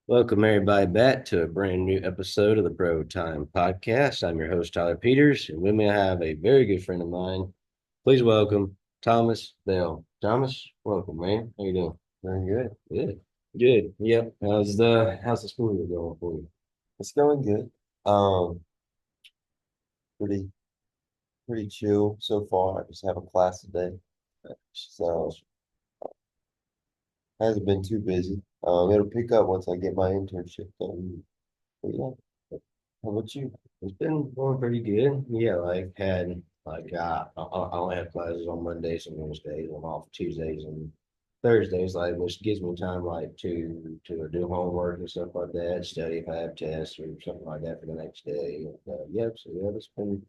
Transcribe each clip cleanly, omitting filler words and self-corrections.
Welcome everybody back to a brand new episode of the Bro Time Podcast. I'm your host Tyler Peters, and with me I have a very good friend of mine. Please welcome Thomas Bell. Thomas, welcome, man. How you doing? Very good. Good. Good. Yep. How's the school year going for you? It's going good. Um, pretty pretty chill so far. I just have a class today, so hasn't been too busy. It'll pick up once I get my internship done. But yeah, how about you? It's been going pretty good. Yeah, I only have classes on Mondays and Wednesdays. I'm off Tuesdays and Thursdays, like which gives me time like to do homework and stuff like that, study if I have tests or something like that for the next day. Yep, so yeah, it's been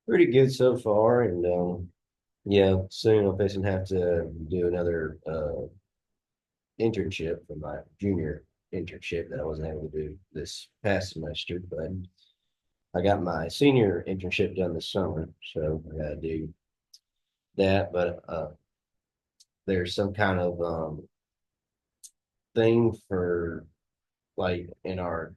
pretty good so far. And yeah, soon I'm fixing to have to do another internship for my junior internship that I wasn't able to do this past semester, but I got my senior internship done this summer, so I gotta do that. But there's some kind of thing for like in our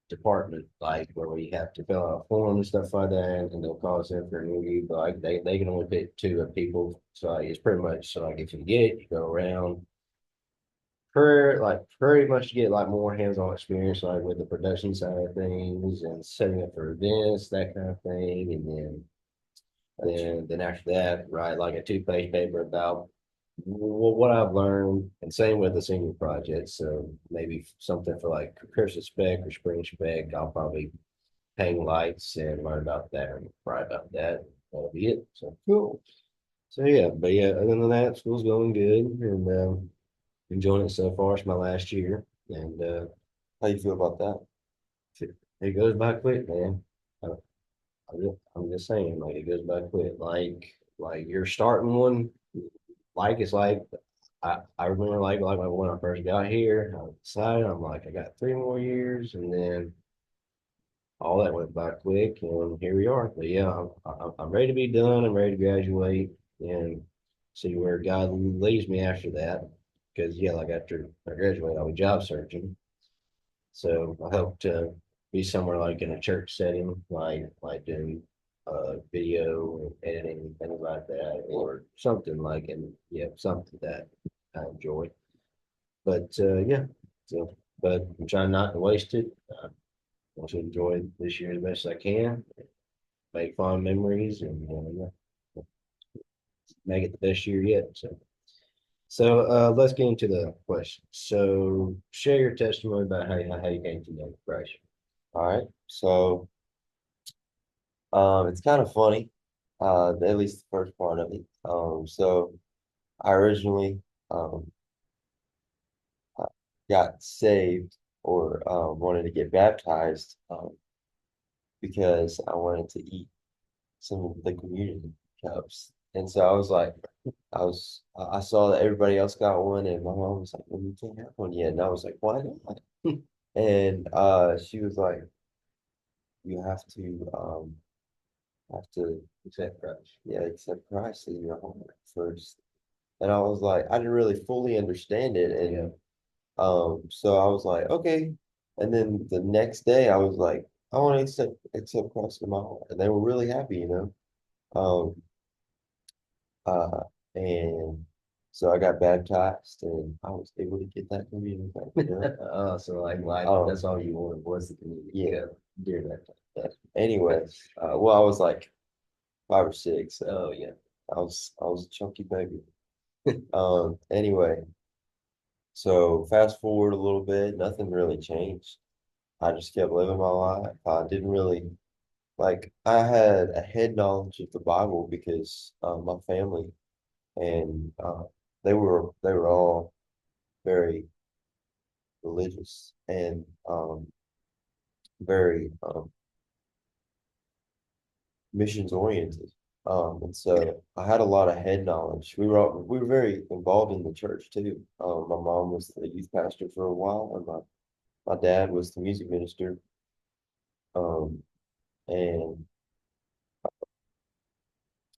department, like where we have to fill out a form and stuff like that, and they'll call us in for an interview. But like they can only pick two of people, so like, it's pretty much so like if you get it, you go around pretty much get like more hands-on experience like with the production side of things and setting up for events, that kind of thing, and then Gotcha. after that, write like a two-page paper about what I've learned, and same with the senior project. So maybe something for like Christmas spec or spring spec. I'll probably hang lights and learn about that and write about that. That'll be it. So cool. So yeah, but yeah, other than that, school's going good and enjoying it so far. It's my last year, and How you feel about that? it goes by quick, man. I'm just saying, like it goes by quick. Like you're starting one, like it's like I remember like when I first got here, I decided I'm like I got 3 more years, and then all that went by quick, and here we are. But yeah, I'm ready to be done. I'm ready to graduate and see where God leads me after that. Because yeah, like after I graduate, I'll be job searching. So I hope to be somewhere like in a church setting, like doing video editing, things like that, or something like and yeah, something that I enjoy. But yeah, so but I'm trying not to waste it. I want to enjoy this year as best as I can, make fond memories, and yeah, make it the best year yet. So let's get into the question. So share your testimony about how you came to know Christ. All right. So it's kind of funny, at least the first part of it. So I originally um uh, got saved or wanted to get baptized because I wanted to eat some of the community cups. And so I was like, I saw that everybody else got one, and my mom was like, "Well, you can't have one yet." And I was like, "Why not?" And she was like, "You have to Accept Christ. yeah, accept Christ in your heart first." And I was like, I didn't really fully understand it, Yeah. and so I was like, okay. And then the next day, I was like, I want to accept Christ in my heart, and they were really happy, you know. Um, and so I got baptized and I was able to get that communion back, you know. So like Um, that's all you wanted was the community. yeah, Yeah. During that yeah. Anyways, well, I was like 5 or 6, time. so Oh yeah. I was a chunky baby. Anyway, so fast forward a little bit, nothing really changed. I just kept living my life. I didn't really like I had a head knowledge of the Bible because my family and they were all very religious and very missions oriented. And so I had a lot of head knowledge. We were very involved in the church too. My mom was the youth pastor for a while, and my dad was the music minister. Um, and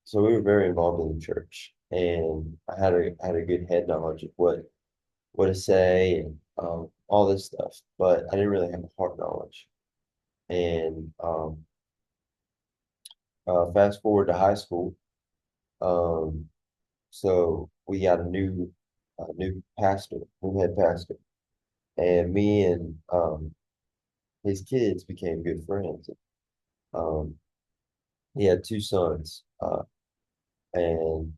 so we were very involved in the church, and I had a good head knowledge of what to say all this stuff, but I didn't really have a heart knowledge. And fast forward to high school, um, so we got a new pastor, new head pastor, and me and his kids became good friends. Um, he had two sons, and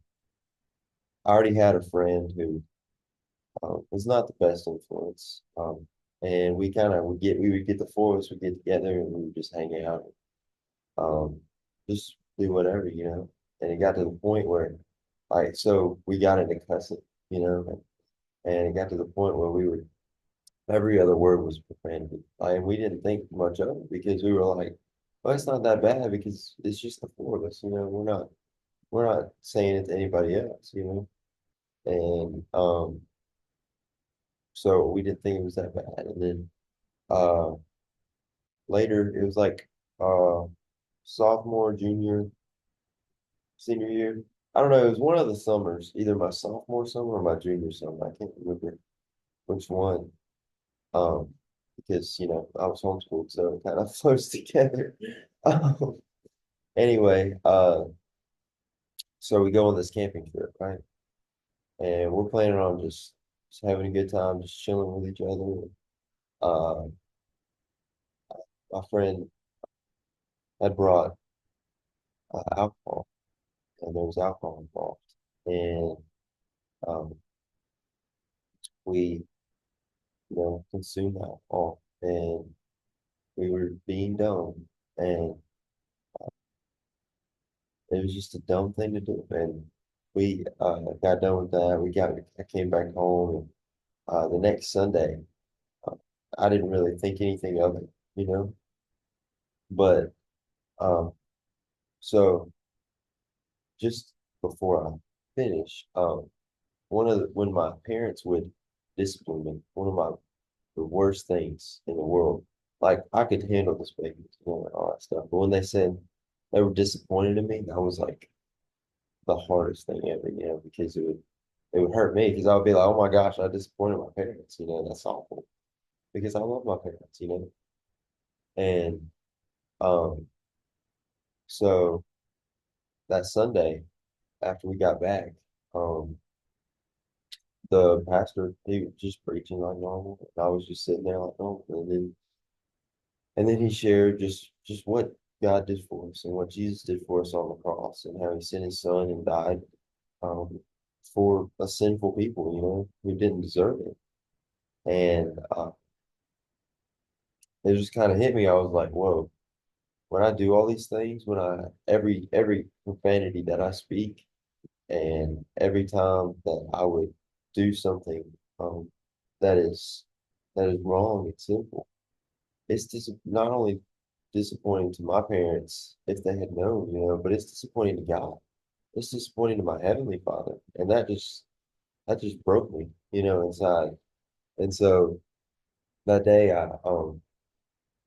I already had a friend who was not the best influence. And we would get the four of us would get together and we would just hang out, um, just do whatever, you know. And it got to the point where, like, so we got into cussing, you know, and it got to the point where we would every other word was profanity. Like, and we didn't think much of it because we were like, well, it's not that bad because it's just the four of us, you know. We're not saying it to anybody else, you know. And so we didn't think it was that bad. And then uh later it was like uh sophomore, junior, senior year. I don't know, it was one of the summers, either my sophomore summer or my junior summer. I can't remember which one. Um, because you know, I was homeschooled, so it kind of flows together. Um, anyway, so we go on this camping trip, right? And we're planning on just having a good time, just chilling with each other. Uh, my friend had brought alcohol, and there was alcohol involved, and um, we, you know, consumed alcohol, and we were being dumb, and it was just a dumb thing to do. And we got done with that. I came back home, and the next Sunday, uh, I didn't really think anything of it, you know. But um, so just before I finish, when my parents would discipline me, one of the worst things in the world. Like I could handle the spankings, you know, and all that stuff. But when they said they were disappointed in me, that was like the hardest thing ever, you know, because it would hurt me because I would be like, oh my gosh, I disappointed my parents, you know, that's awful because I love my parents, you know. And um, so that Sunday after we got back, um, the pastor he was just preaching like normal, and I was just sitting there like normal, and then he shared just what God did for us and what Jesus did for us on the cross and how he sent his son and died um, for a sinful people, you know, who didn't deserve it. And it just kind of hit me. I was like, whoa, when I do all these things, when every profanity that I speak and every time that I would do something um, that is that is wrong and sinful, it's just not only disappointing to my parents if they had known, you know, but it's disappointing to God. It's disappointing to my heavenly Father, and that just broke me, you know, inside. And so that day, I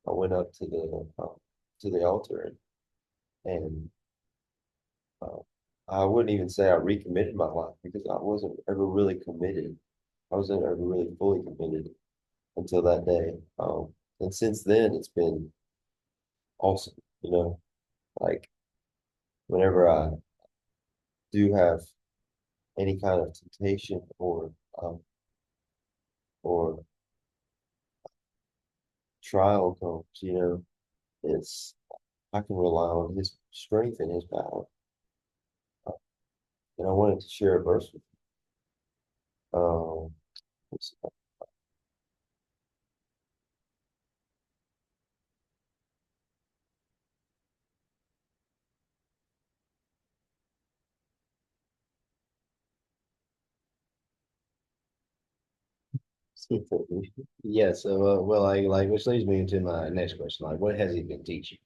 went up to the altar and uh, I wouldn't even say I recommitted my life because I wasn't ever really committed. I wasn't ever really fully committed until that day. And since then, it's been awesome, you know, like whenever I do have any kind of temptation um, or trial comes, you know, it's I can rely on his strength and his power. Uh, And I wanted to share a verse with you. Let's see. Yeah, so well, like which leads me into my next question. Like, what has he been teaching?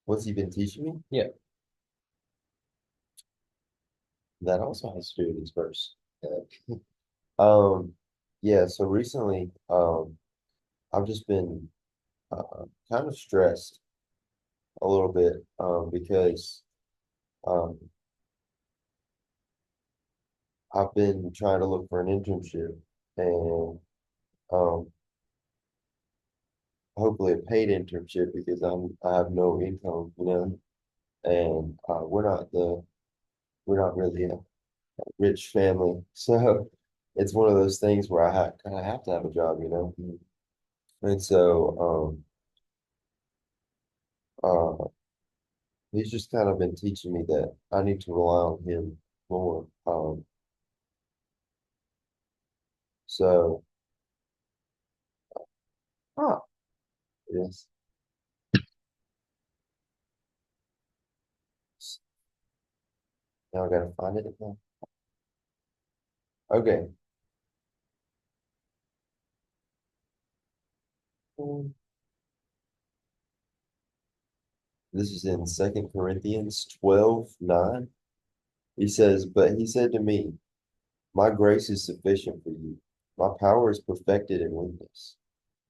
What's he been teaching me? Yeah. That also has to do with this verse. Um, yeah, so recently, I've just been kind of stressed a little bit because um, I've been trying to look for an internship and um, hopefully a paid internship because I have no income, and we're not really a rich family, so it's one of those things where kind of have to have a job. And so he's just kind of been teaching me that I need to rely on him more. So ah, yes. Now I gotta find it again. Okay. This is in 2 Corinthians 12:9. He says, "But he said to me, my grace is sufficient for you. My power is perfected in weakness.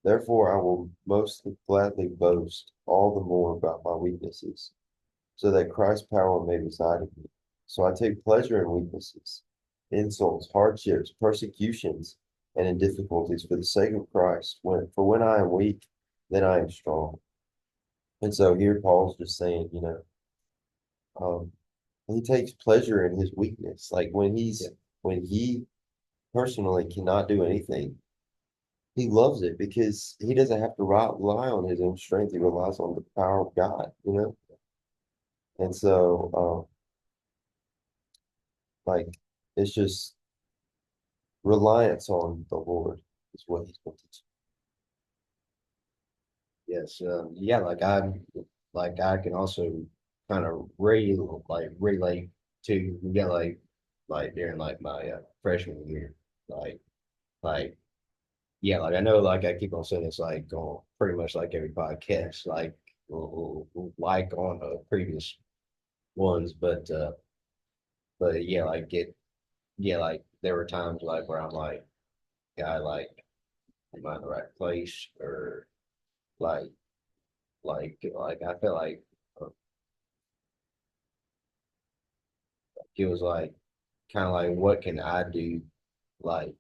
Therefore, I will most gladly boast all the more about my weaknesses, so that Christ's power may reside in me. So I take pleasure in weaknesses, insults, hardships, persecutions, and in difficulties for the sake of Christ. For when I am weak, then I am strong." And so here Paul's just saying, um, he takes pleasure in his weakness. Like when he personally cannot do anything, he loves it because he doesn't have to rely on his own strength. He relies on the power of God. And so, like, it's just reliance on the Lord is what he's going to teach. Yes, yeah, like I can also kind of relate to yeah, like during like my freshman year, like like yeah, like I know like I keep on saying this like on pretty much like every podcast, like on previous ones, but yeah, yeah, like there were times like where I'm like, guy, like, am I in the right place or like like I feel like uh, it was like kind of like what can I do like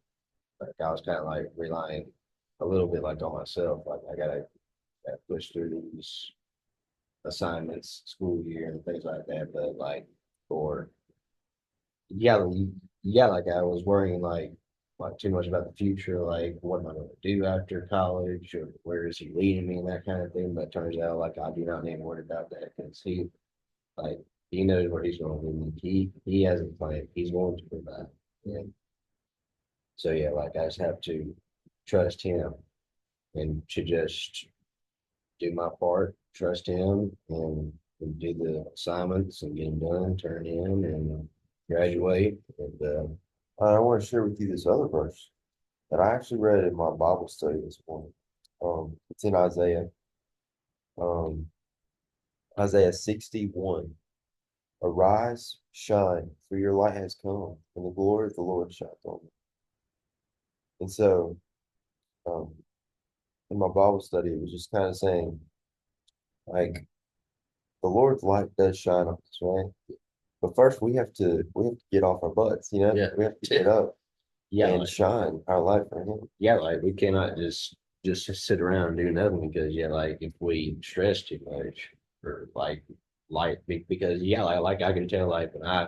I was kind of like relying a little bit like on myself like gotta push through these assignments school year and things like that but like for yeah yeah like I was worrying like too much about the future like what am I going to do after college or where is he leading me and that kind of thing but it turns out like I do not need to worry about that because like he knows where he's going to lead me he has a plan he's going to provide and so yeah like I just have to trust him and to just do my part, trust him, and do the assignments and get them done, turn in, and graduate. And I want to share with you this other verse that I actually read in my Bible study this morning. It's in um, Isaiah 61. Arise, shine, for your light has come, and the glory of the Lord shines on you. And so, um, in my Bible study, it was just kind of saying, like, the Lord's light does shine on us, right? But first, we have to get off our butts. yeah, We have to get up yeah, and shine our light for Him. yeah, like we cannot just sit around and do nothing because yeah, like if we stress too much or because yeah, like I can tell like when I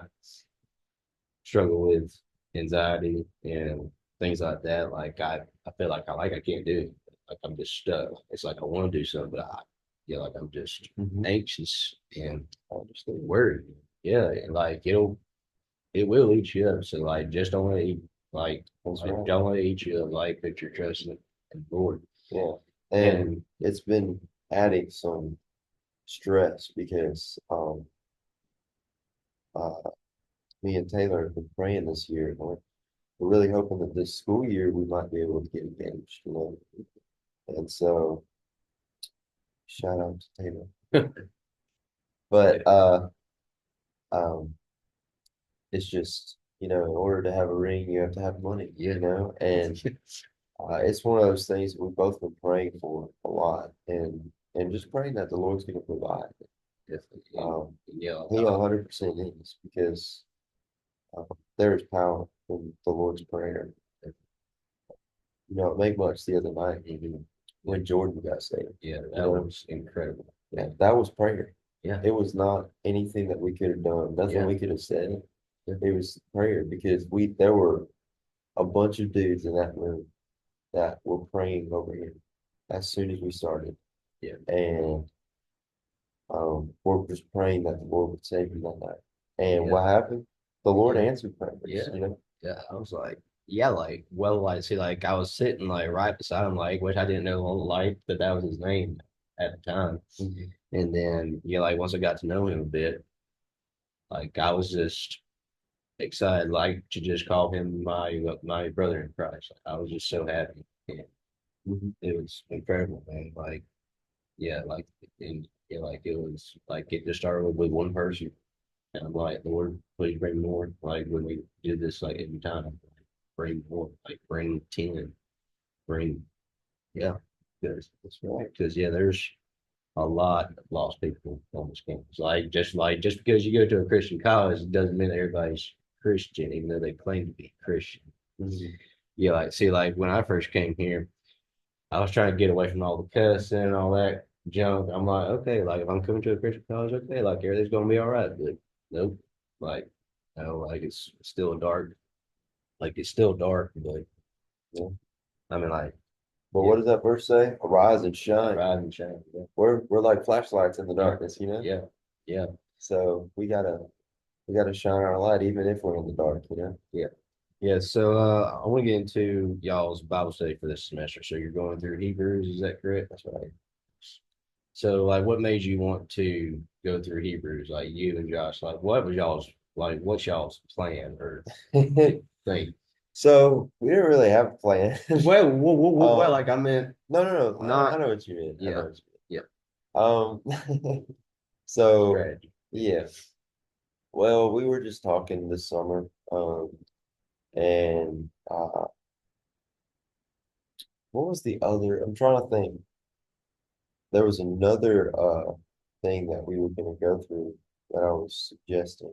struggle with anxiety and things like that. Like I feel like I can't do it. Like I'm just stuck. It's like I want to do something, but like I'm just anxious and I understand. worried. Yeah, and like it will eat you up. So like just don't let it eat That's like right. don't let it eat you up. Like put your trust in the Lord. Yeah. And And it's been adding some stress because uh me and Taylor have been praying this year. And we're really hoping that this school year we might be able to get engaged. And so shout out to Taylor. But um it's just, in order to have a ring, you have to have money. And it's one of those things that we've both been praying for a lot and just praying that the Lord's going to provide. definitely, yeah, He 100% is because there is power in the Lord's Prayer. didn't make much the other night Mhm. when Jordan got saved. Yeah, You that know, was incredible. yeah, that was prayer. Yeah, It was not anything that we could have done, nothing yeah, we could have said. yeah, It was prayer because there were a bunch of dudes in that room that were praying over him as soon as we started. yeah, And we're just praying that the Lord would save him that night. And yeah, what happened? The Lord yeah, answered yeah, prayers, yeah. I was like, yeah, like, well, like, see, like, I was sitting like right beside him, like, which I didn't know on the light, but that was his name at the time. Mhm. And then, yeah, like, once I got to know him a bit, like, I was just excited, like, to just call him my brother in Christ. I was just so happy. Yeah, Mhm. it was incredible, man. Like, yeah, like, and yeah, like, it was like it just started with one person. And I'm like, Lord, please bring more. Like when we do this, like every time, like, bring more, like bring 10, bring, yeah, because that's right. Because yeah, there's a lot of lost people on this campus. Like just because you go to a Christian college, it doesn't mean that everybody's Christian, even though they claim to be Christian. Mhm. Yeah, like see, like when I first came here, I was trying to get away from all the cussing and all that junk. I'm like, okay, like if I'm coming to a Christian college, okay, like everything's gonna be all right. But nope, like no, like it's still dark. Like it's still dark, but Yeah. I mean, like But yeah, what does that verse say? Arise and shine. rise and shine. Yeah, We're like flashlights in the yeah, darkness. yeah, yeah, So we gotta shine our light even if we're in the dark. yeah. Yeah, so I want to get into y'all's Bible study for this semester. So you're going through Hebrews, is that correct? That's right. So, like, what made you want to go through Hebrews? Like, you and Josh, like, what was y'all's, like, what's y'all's plan or thing? So we didn't really have a plan. Well, Um, like, I meant no, no, no. I not, know what you mean. I know yeah, what yeah, you mean. So strategy. yeah. Well, we were just talking this summer, and what was the other? I'm trying to think. There was another thing that we were going to go through that I was suggesting.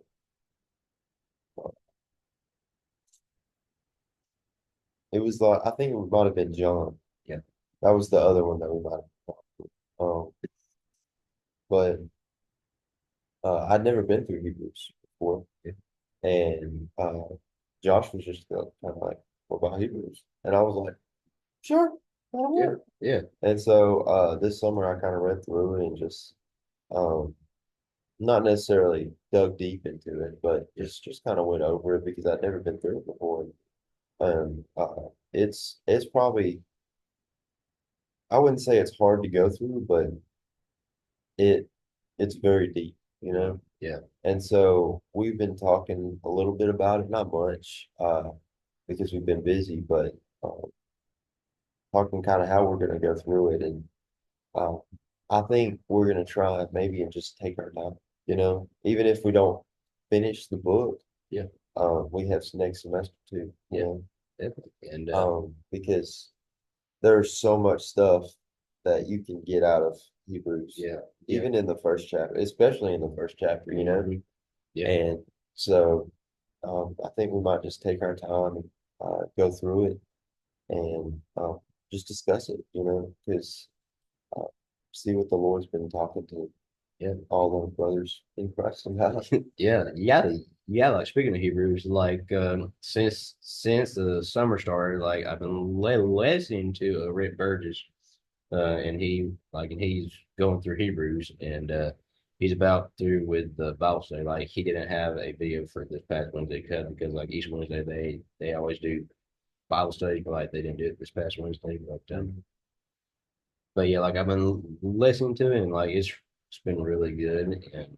It was like I think it might have been John. Yeah, That was the other one that we might have. Um, but I'd never been through Hebrews before, yeah, and Josh was just kind of like, "What about Hebrews?" And I was like, "Sure, that'll yeah, work." yeah, And so this summer I kind of read through it and just um, not necessarily dug deep into it, but yeah, just kind of went over it because I'd never been through it before. And it's probably I wouldn't say it's hard to go through, but it it's very deep. yeah, And so we've been talking a little bit about it, not much, because we've been busy, but talking kind of how we're going to go through it. And uh, I think we're going to try maybe and just take our time, even if we don't finish the book, yeah, we have next semester too, yeah, definitely. And because there's so much stuff that you can get out of Hebrews, yeah, yeah, even in the first chapter, especially in the first chapter. mhm, yeah, And so I think we might just take our time and go through it and just discuss it, because uh, see what the Lord's been talking to yeah. all the brothers in Christ about. Yeah, yeah, yeah. Like speaking of Hebrews, like since the summer started, like I've been listening to Rick Burgess, and he's going through Hebrews, and he's about through with the Bible study. Like he didn't have a video for this past Wednesday because like each Wednesday they always do Bible study, but like they didn't do it this past Wednesday. But yeah, like I've been listening to it, and like it's been really good, and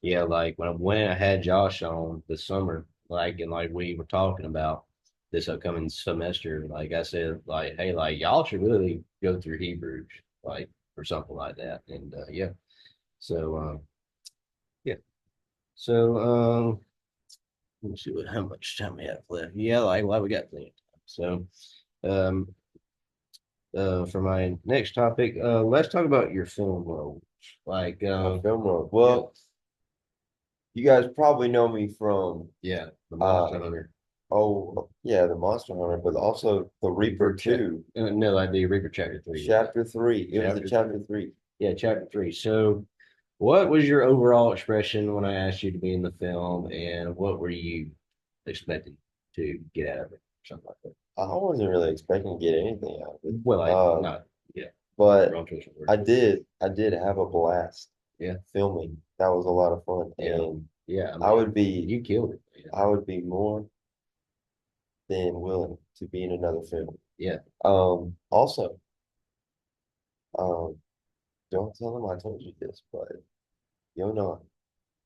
yeah, like when I had Josh on this summer, like and like we were talking about this upcoming semester, like I said, like hey, like y'all should really go through Hebrews, like or something like that. And yeah, so yeah, so let me see how much time we have left. Yeah, like we got plenty of time. So um for my next topic, let's talk about your film roles. Like My film role. yeah, Well, you guys probably know me from yeah, the uh Monster Hunter. Oh, yeah, the Monster Hunter, but also the Reaper Cha- 2, No, I did Reaper Chapter 3. Yeah. Chapter 3. It was the Chapter Chapter 3. 3. Yeah, Chapter 3. So, what was your overall expression when I asked you to be in the film, and what were you expecting to get out of it? Something like that. I wasn't really expecting to get anything out of it. Well, not, yeah, But wrong choice of words. I did have a blast Yeah, filming. That was a lot of fun. yeah, And yeah. I I mean, would be, you killed it. Yeah, I would be more than willing to be in another film. yeah. Also, um, don't tell them I told you this, but you'll know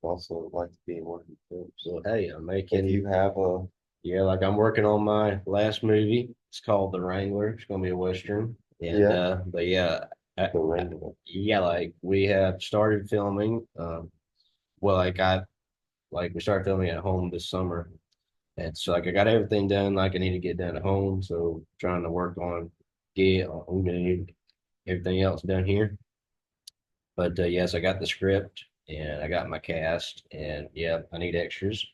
I also like to be in working films. So, hey, I'm If you making, have a yeah, like I'm working on my last movie. It's called The Wrangler. It's gonna be a Western. And, yeah, but yeah, the Wrangler. yeah, like we have started filming. Well, like we started filming at home this summer. And so like I got everything done like I need to get done at home. So trying to work on get I'm gonna need everything else done here. But yes, I got the script and I got my cast and yeah, I need extras.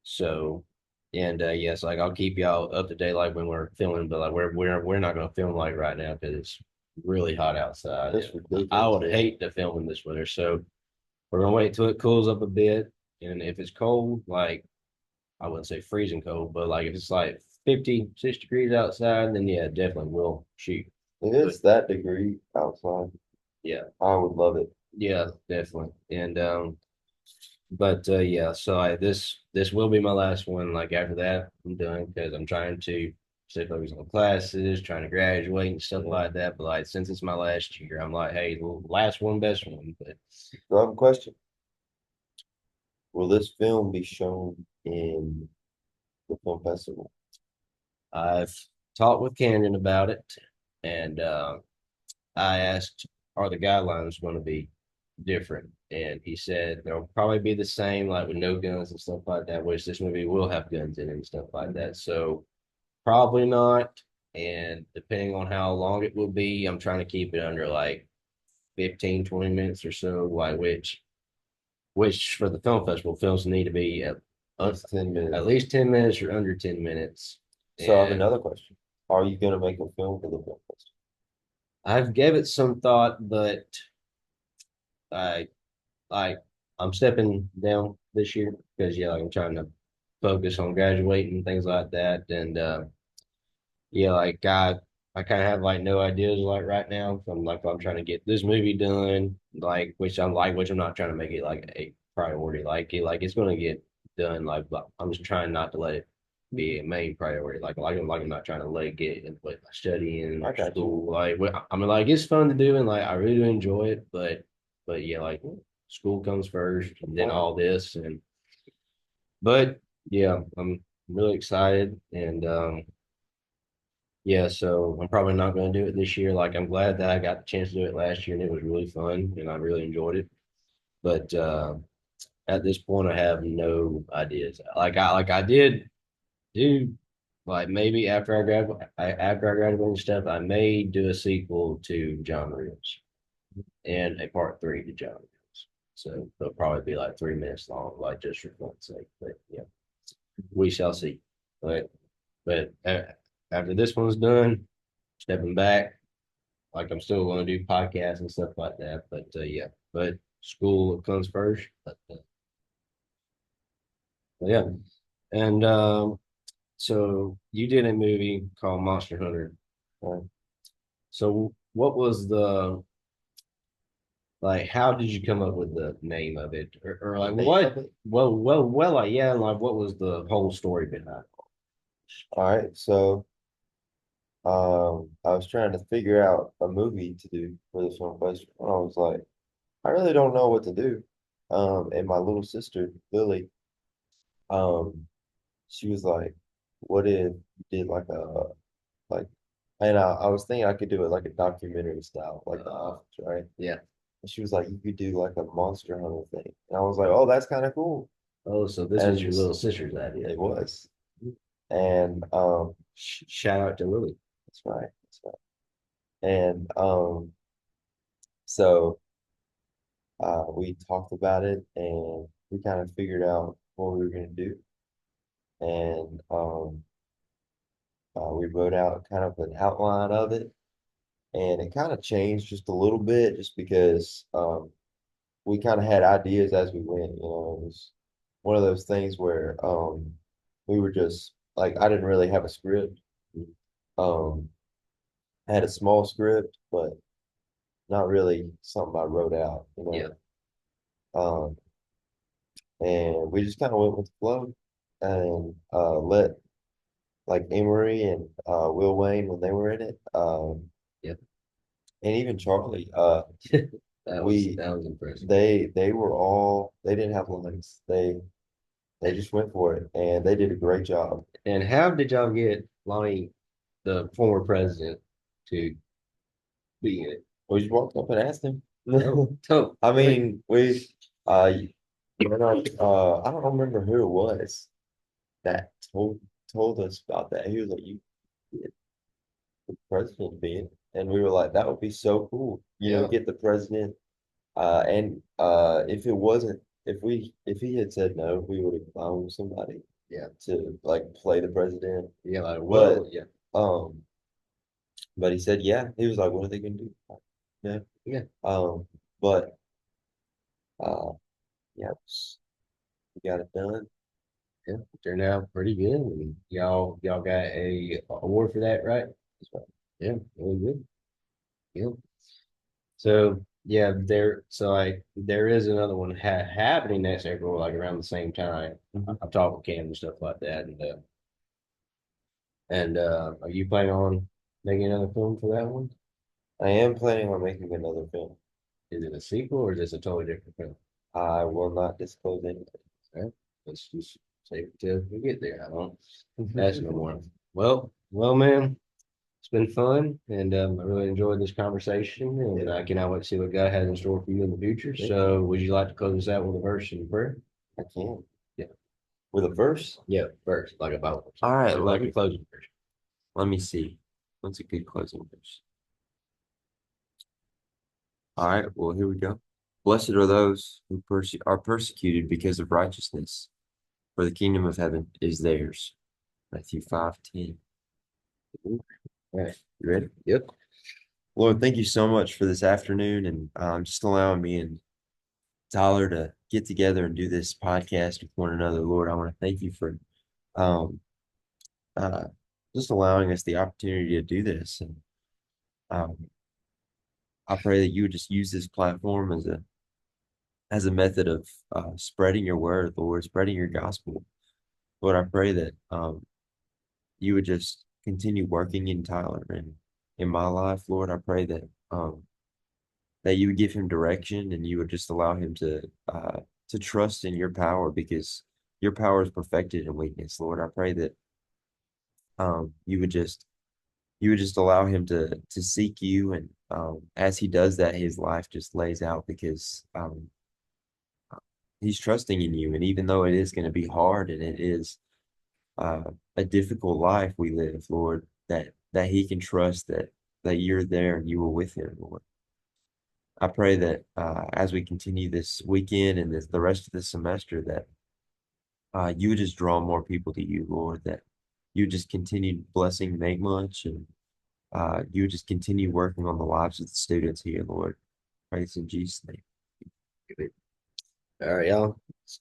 So and yes, like I'll keep y'all up to date like when we're filming, but like we're not gonna film like right now because it's really hot outside. That's And I ridiculous. would hate to film in this weather. So we're gonna wait till it cools up a bit. And if it's cold, like I wouldn't say freezing cold, but like if it's like 56 degrees outside, then yeah, definitely will shoot. If But it's that degree outside, yeah, I would love it. yeah, definitely. And but yeah, so this will be my last one. Like after that, I'm done because I'm trying to stay focused on classes, trying to graduate and stuff like that. But like since it's my last year, I'm like, hey, last one, best one. But So I have a question. Will this film be shown in the film festival? I've talked with Camden about it, and I asked, are the guidelines going to be different? And he said they'll probably be the same, like with no guns and stuff like that, which this movie will have guns in it and stuff like that. So probably not. And depending on how long it will be, I'm trying to keep it under like 15, 20 minutes or so, like which for the film festival, films need to be It's 10 at minutes. least 10 minutes or under 10 minutes. So I have And another question. Are you gonna make a film for the film festival? I've gave it some thought, but I like I'm stepping down this year because yeah, like I'm trying to focus on graduating and things like that. And yeah, like I kind of have like no ideas like right now. So I'm trying to get this movie done, which I'm not trying to make it like a priority. Like it's gonna get done. But I'm just trying not to let it be a main priority. Like I'm not trying to let it get in with my studying I or got you. school. I mean like it's fun to do and like I really do enjoy it, but yeah, like school comes first and then all this and but yeah, I'm really excited and yeah, so I'm probably not going to do it this year. Like I'm glad that I got the chance to do it last year and it was really fun and I really enjoyed it. But at this point I have no ideas. I did do like maybe after I graduate and stuff, I may do a sequel to John Reels and a part three to John Reels. So they'll probably be like 3 minutes long, like just for fun's sake. But yeah, we shall see. But after this one's done, stepping back, like I'm still going to do podcasts and stuff like that. But yeah, but school comes first. But yeah, and so you did a movie called Monster Hunter. Right. So what was the like? How did you come up with the name of it, or The like name what? of it? Well, like yeah, like what was the whole story behind All right. So I was trying to figure out a movie to do for the film festival. And I was like, I really don't know what to do. And my little sister, Lily, um, she was like, what if you did like and I was thinking I could do it like a documentary style, like The Office, right? Yeah. And she was like, you could do like a Monster Hunter thing. And I was like, oh, that's kind of cool. Oh, so this was And your little sister's idea. it was. And Shout out to Lily. that's right. That's right. And so we talked about it and we kind of figured out what we were gonna do. and we wrote out kind of an outline of it, and it kind of changed just a little bit, just because we kind of had ideas as we went. It was one of those things where we were just like, I didn't really have a script. Um, I had a small script, but not really something I wrote out. Yeah. Um, and we just kind of went with the flow and let like Emery and Will Wayne when they were in it, Yeah. and even Charlie, we That was impressive. they were all, they didn't have lines. They just went for it, and they did a great job. And how did y'all get Lonnie, the former president, to be in it? We just walked up and asked him. Oh, I mean, we uh, I don't remember who it was that told us about that. He was like, "You get the president being," and we were like, "That would be so cool." yeah, Get the president. And if it wasn't, if he had said no, we would have found somebody yeah, to like play the president. yeah. Like, But well, yeah, um, but he said, yeah. He was like, "What are they gonna do?" Yeah. yeah, But yeah, we got it done. yeah. Turned out pretty good. And y'all got a award for that, right? Yeah, really good. Yeah. So yeah, there is another one happening next April, like around the same time. Mhm. I've talked with Cam and stuff like that, and are you planning on making another film for that one? I am planning on making another film. Is it a sequel or is this a totally different film? I will not disclose anything. Okay. Let's just save it till we get there. I don't. That's no more. Well, man, it's been fun, and I really enjoyed this conversation, and I cannot wait to see what God has in store for you in the future. So, would you like to close us out with a verse and prayer? I can't. Yeah, With a verse? yeah, verse like a Bible. All right, Like a closing verse. let me see. What's a good closing verse? All right, well, here we go. Blessed are those who are persecuted because of righteousness, for the kingdom of heaven is theirs. Matthew 5:10. All right. You ready? Yep. Lord, thank you so much for this afternoon, and just allowing me and Tyler to get together and do this podcast with one another. Lord, I want to thank you for um, uh, just allowing us the opportunity to do this. And um, I pray that you would just use this platform as a method of spreading your word, Lord, spreading your gospel. Lord, I pray that you would just continue working in Tyler and in my life, Lord. I pray that you would give him direction, and you would just allow him to trust in your power, because your power is perfected in weakness, Lord. I pray that you would just allow him to seek you, and as he does that, his life just lays out, because he's trusting in you. And even though it is going to be hard, and it is uh, a difficult life we live, Lord, that he can trust that you're there and you were with him, Lord. I pray that as we continue this weekend and the rest of the semester, that you would just draw more people to you, Lord, that you would just continue blessing Make Much, and you would just continue working on the lives of the students here, Lord. Praise in Jesus' name. All right, y'all.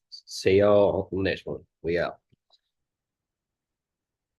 See y'all on the next one. We out.